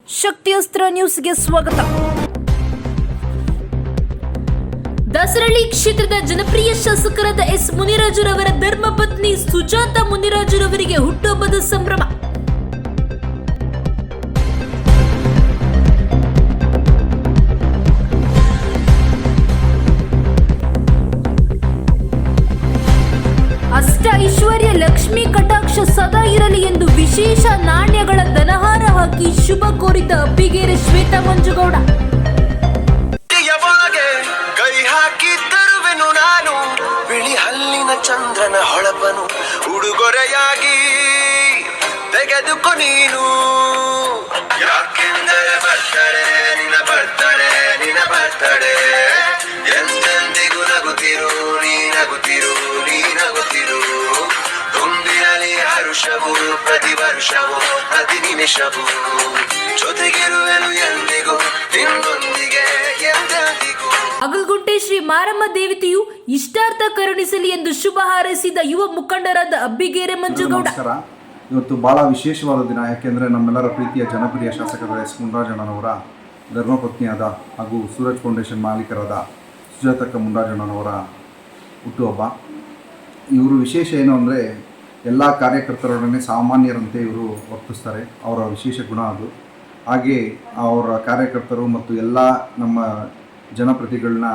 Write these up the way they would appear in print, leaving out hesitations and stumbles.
ಶಕ್ತಿಯಸ್ತ್ರ ನ್ಯೂಸ್ಗೆ ಸ್ವಾಗತ. ದಾಸರಳ್ಳಿ ಕ್ಷೇತ್ರದ ಜನಪ್ರಿಯ ಶಾಸಕರಾದ ಎಸ್ ಮುನಿರಾಜುರವರ ಧರ್ಮಪತ್ನಿ ಸುಜಾತ ಮುನಿರಾಜುರವರಿಗೆ ಹುಟ್ಟುಹಬ್ಬದ ಸಂಭ್ರಮ. ಅಷ್ಟ ಐಶ್ವರ್ಯ ಲಕ್ಷ್ಮಿ ಕಟಾಕ್ಷ ಸದಾ ಇರಲಿ ಎಂದು ವಿಶೇಷ ನಾಣ್ಯಗಳ ಧನಹಾರ ಹಾಕಿ ಶುಭ ಕೋರಿದ ಅಬ್ಬಿಗೇರೆ ಶ್ವೇತಾ ಮಂಜುಗೌಡ. ಕೈ ಹಾಕಿ ತರುವೆನು ನಾನು ಬಿಳಿ ಹಲ್ಲಿನ ಚಂದ್ರನ ಹೊಳಪನು ಉಡುಗೊರೆಯಾಗಿ ತೆಗೆದುಕೊ ನೀನು. ಯಾಕೆಂದರೆ ಬರ್ತಡೆ ನಿನ ಬರ್ತಡೆ ನಿನ ಬರ್ತಡೆ ಎಂದೆಂದಿಗೂ ನಗುತ್ತಿರು ನೀ ನಗುತ್ತಿರು ನೀ ನಗುತ್ತಿರು. ತುಂಬಿರಲಿ ಹರುಷವು ಪ್ರತಿ ವರ್ಷವೂ ಪ್ರತಿ ನಿಮಿಷವೂ ಜೊತೆಗಿರುವೆನು ಎಂದಿಗೂ ನಿನ್ನೊಂದಿಗೆ ಎಂದೆಂದಿಗೂ. ಅಗಲಗುಂಟೆ ಶ್ರೀ ಮಾರಮ್ಮ ದೇವತೆಯು ಇಷ್ಟಾರ್ಥ ಕರುಣಿಸಲಿ ಎಂದು ಶುಭ ಹಾರೈಸಿದ ಯುವ ಮುಖಂಡರಾದ ಅಬ್ಬಿಗೇರೆ ಮಂಜುಗೌಡ. ಇವತ್ತು ಬಹಳ ವಿಶೇಷವಾದ ದಿನ. ಯಾಕೆಂದರೆ ನಮ್ಮೆಲ್ಲರ ಪ್ರೀತಿಯ ಜನಪ್ರಿಯ ಶಾಸಕರಾದ ಎಸ್ ಮುನಿರಾಜಣ್ಣನವರ ಧರ್ಮಪತ್ನಿಯಾದ ಹಾಗೂ ಸೂರಜ್ ಫೌಂಡೇಶನ್ ಮಾಲೀಕರಾದ ಸುಜಾತಕ್ಕ ಮುನಿರಾಜಣ್ಣನವರ ಹುಟ್ಟುಹಬ್ಬ. ಇವರು ವಿಶೇಷ ಏನು ಅಂದರೆ ಎಲ್ಲ ಕಾರ್ಯಕರ್ತರೊಡನೆ ಸಾಮಾನ್ಯರಂತೆ ಇವರು ವರ್ತಿಸ್ತಾರೆ. ಅವರ ವಿಶೇಷ ಗುಣ ಅದು. ಹಾಗೆ ಅವರ ಕಾರ್ಯಕರ್ತರು ಮತ್ತು ಎಲ್ಲ ನಮ್ಮ ಜನಪ್ರತಿಗಳನ್ನ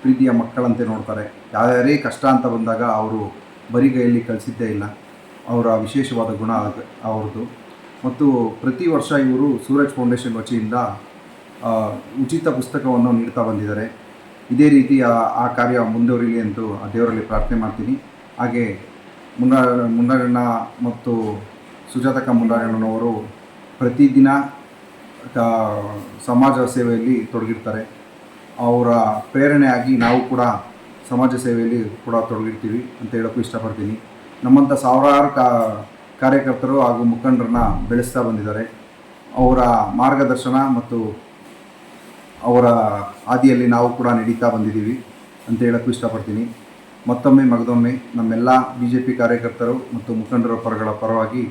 ಪ್ರೀತಿಯ ಮಕ್ಕಳಂತೆ ನೋಡ್ತಾರೆ. ಯಾರ್ಯಾರೇ ಕಷ್ಟ ಅಂತ ಬಂದಾಗ ಅವರು ಬರಿಗೈಯಲ್ಲಿ ಕಳಿಸಿದ್ದೇ ಇಲ್ಲ. ಅವರ ವಿಶೇಷವಾದ ಗುಣ ಅವ್ರದ್ದು. ಮತ್ತು ಪ್ರತಿ ವರ್ಷ ಇವರು ಸೂರಜ್ ಫೌಂಡೇಶನ್ ವತಿಯಿಂದ ಉಚಿತ ಪುಸ್ತಕವನ್ನು ನೀಡ್ತಾ ಬಂದಿದ್ದಾರೆ. ಇದೇ ರೀತಿ ಆ ಕಾರ್ಯ ಮುಂದುವರಿಲಿ ಎಂದು ಆ ದೇವರಲ್ಲಿ ಪ್ರಾರ್ಥನೆ ಮಾಡ್ತೀನಿ. ಹಾಗೆ ಮುನಿರಾಜಣ್ಣ ಮತ್ತು ಸುಜಾತಕ್ಕ ಮುನಿರಾಜಣ್ಣನವರು ಪ್ರತಿದಿನ ಸಮಾಜ ಸೇವೆಯಲ್ಲಿ ತೊಡಗಿರ್ತಾರೆ. ಅವರ ಪ್ರೇರಣೆಯಾಗಿ ನಾವು ಕೂಡ ಸಮಾಜ ಸೇವೆಯಲ್ಲಿ ಕೂಡ ತೊಡಗಿರ್ತೀವಿ ಅಂತ ಹೇಳೋಕ್ಕೂ ಇಷ್ಟಪಡ್ತೀನಿ. ನಮ್ಮಂಥ ಸಾವಿರಾರು ಕಾರ್ಯಕರ್ತರು ಹಾಗೂ ಮುಖಂಡರನ್ನ ಬೆಳೆಸ್ತಾ ಬಂದಿದ್ದಾರೆ. ಅವರ ಮಾರ್ಗದರ್ಶನ ಮತ್ತು ಅವರ ಹಾದಿಯಲ್ಲಿ ನಾವು ಕೂಡ ನಡೀತಾ ಬಂದಿದ್ದೀವಿ ಅಂತ ಹೇಳೋಕ್ಕೂ ಇಷ್ಟಪಡ್ತೀನಿ. ಮತ್ತೊಮ್ಮೆ ಮಗದೊಮ್ಮೆ ನಮ್ಮೆಲ್ಲ BJP ಕಾರ್ಯಕರ್ತರು ಮತ್ತು ಮುಖಂಡರ ಪರವಾಗಿ